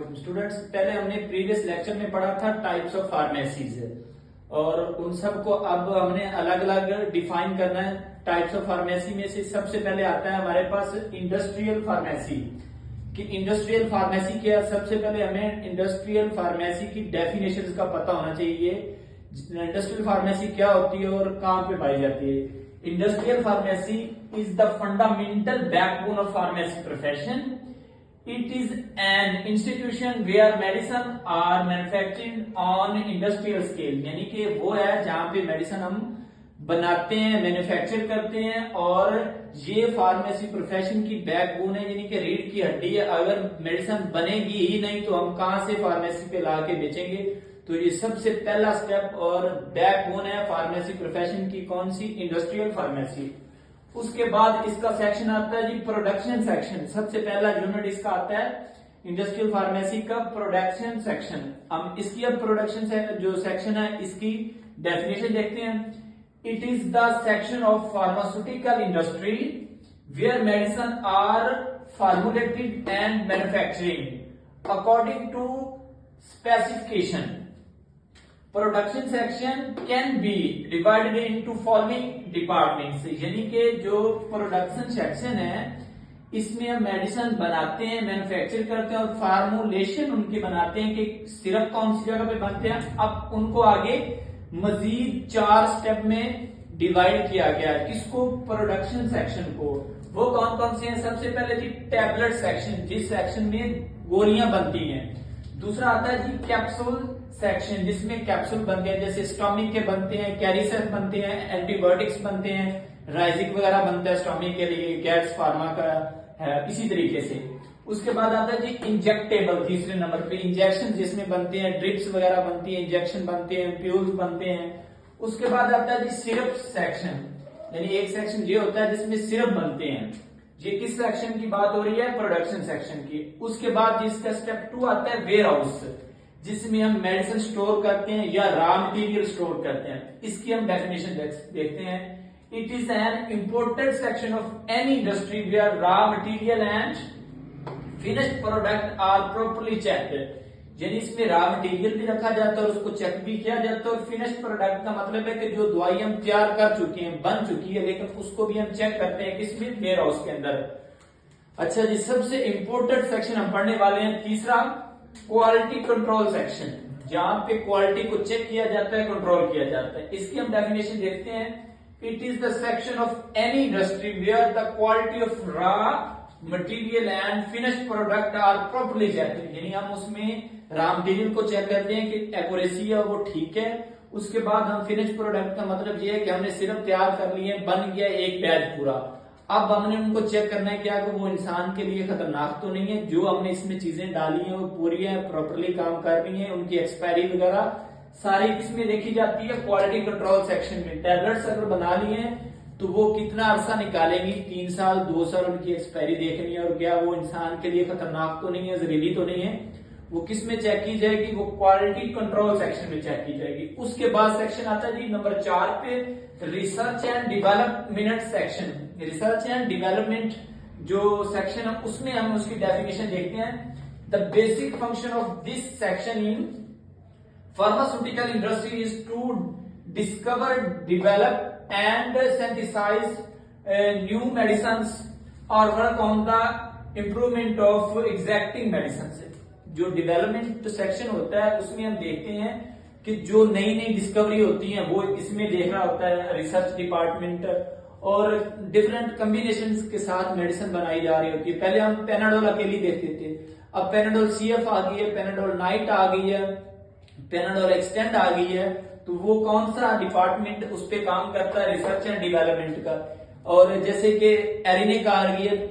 वालेकुम स्टूडेंट्स। पहले हमने प्रीवियस लेक्चर में पढ़ा था टाइप्स ऑफ फार्मेसीज और उन सबको अब हमने अलग अलग डिफाइन करना है। टाइप्स ऑफ फार्मेसी में से सबसे पहले आता है हमारे पास इंडस्ट्रियल फार्मेसी। कि इंडस्ट्रियल फार्मेसी क्या है, सबसे पहले हमें इंडस्ट्रियल फार्मेसी की डेफिनेशन का पता होना चाहिए। इंडस्ट्रियल फार्मेसी क्या होती है और कहां पे पाई जाती है। Industrial pharmacy is the fundamental backbone of pharmacy profession. It is an institution where medicine are manufactured on industrial scale. यानी कि वो है जहां पे मेडिसिन हम बनाते हैं, मैन्युफैक्चर करते हैं और ये फार्मेसी प्रोफेशन की बैकबोन है, यानी कि रीढ़ की हड्डी है। अगर मेडिसिन बनेगी ही नहीं तो हम कहां से फार्मेसी पे ला के बेचेंगे। तो ये सबसे पहला स्टेप और बैकबोन है फार्मेसी प्रोफेशन की, कौन सी, इंडस्ट्रियल फार्मेसी। उसके बाद इसका सेक्शन आता है जी प्रोडक्शन सेक्शन। सबसे पहला यूनिट इसका आता है इंडस्ट्रियल फार्मेसी का प्रोडक्शन सेक्शन। हम इसकी अब प्रोडक्शन से जो सेक्शन है इसकी डेफिनेशन देखते हैं। It is the section of pharmaceutical industry where medicine are formulated and manufacturing according to specification. Production section can be divided into following departments. यानी कि जो प्रोडक्शन सेक्शन है इसमें हम मेडिसिन बनाते हैं, मैन्युफैक्चर करते हैं और फार्मुलेशन उनके बनाते हैं कि सिरप कौन सी जगह पे बनते हैं। अब उनको आगे मजीद 4 स्टेप में डिवाइड किया गया है। किसको, प्रोडक्शन सेक्शन को। वो कौन कौन से हैं, सबसे पहले जी टैबलेट सेक्शन, जिस सेक्शन में गोलियां बनती हैं। दूसरा आता है जी कैप्सूल सेक्शन, जिसमें कैप्सूल बनते हैं, जैसे स्टॉमिक के बनते हैं, कैरिसेफ बनते हैं, एंटीबायोटिक्स बनते हैं, राइजिक वगैरह बनता है स्टॉमिक के लिए, गैट्स फार्मा का है, इसी तरीके से। उसके बाद आता है जी इंजेक्टेबल, तीसरे नंबर पे इंजेक्शन जिसमें बनते हैं, ड्रिप्स वगैरह बनती है, इंजेक्शन बनते हैं, प्यूल्स बनते हैं। उसके बाद आता है जी सिरप सेक्शन, यानी एक सेक्शन ये होता है जिसमें सिरप बनते हैं। ये किस सेक्शन की बात हो रही है, प्रोडक्शन सेक्शन की। उसके बाद जिसका स्टेप 2 आता है वेयर हाउस, जिसमें हम मेडिसिन स्टोर करते हैं या रॉ मटेरियल स्टोर करते हैं। इसकी हम डेफिनेशन देखते हैं। It is an important section of any industry where raw material and finished product are properly checked. यानी इसमें रॉ मटेरियल भी रखा जाता है और उसको चेक भी किया जाता है। और फिनिश्ड प्रोडक्ट का मतलब है कि जो दवाई हम तैयार कर चुके हैं, बन चुकी है, लेकिन उसको भी हम चेक करते हैं किसमें, वेयर हाउस के अंदर। अच्छा जी, सबसे इंपॉर्टेंट सेक्शन हम पढ़ने वाले हैं तीसरा, क्वालिटी कंट्रोल सेक्शन, जहां पे क्वालिटी को चेक किया जाता है, कंट्रोल किया जाता है। इसकी हम डेफिनेशन देखते हैं। It is the section of any industry where the quality of raw material and finished product are properly checked. यानी हम उसमें रॉ मटेरियल को चेक करते हैं कि एक्यूरेसी है, वो ठीक है। उसके बाद हम फिनिश प्रोडक्ट का मतलब ये है कि हमने सिर्फ तैयार कर लिए, बन गया एक बैच पूरा। अब हमने उनको चेक करना है क्या कि वो इंसान के लिए खतरनाक तो नहीं है, जो हमने इसमें चीजें डाली हैं वो पूरी है, प्रॉपर्ली काम कर रही है, उनकी एक्सपायरी वगैरह सारी किसमें देखी जाती है, क्वालिटी कंट्रोल सेक्शन में। टैबलेट्स अगर बना लिए तो वो कितना अरसा निकालेंगी, 3 साल 2 साल उनकी एक्सपायरी देखनी है और क्या वो इंसान के लिए खतरनाक तो नहीं है, जहरीली तो नहीं है। वो किस में चेक की जाएगी, वो क्वालिटी कंट्रोल सेक्शन में चेक की जाएगी। उसके बाद सेक्शन आता है जी नंबर 4 पे, research and development section. Research and development जो सेक्शन है उसमें हम उसकी डेफिनेशन देखते हैं। The basic function of this section in pharmaceutical industry is to discover, develop and synthesize new medicines और work on the improvement of existing medicine. जो development section होता है उसमें हम देखते हैं कि जो नई नई डिस्कवरी होती है वो इसमें देख रहा होता है रिसर्च डिपार्टमेंट, और डिफरेंट कॉम्बिनेशंस के साथ मेडिसिन बनाई जा रही होती है। पहले हम पेनाडोल अकेली देखते थे, अब पेनाडोल सीएफ आ गई है, पेनाडोल नाइट आ गई है, पेनाडोल एक्सटेंड आ गई है। तो वो कौन सा डिपार्टमेंट उस पर काम करता है, रिसर्च एंड डेवलपमेंट का। और जैसे कि एरिनेक आ गई है,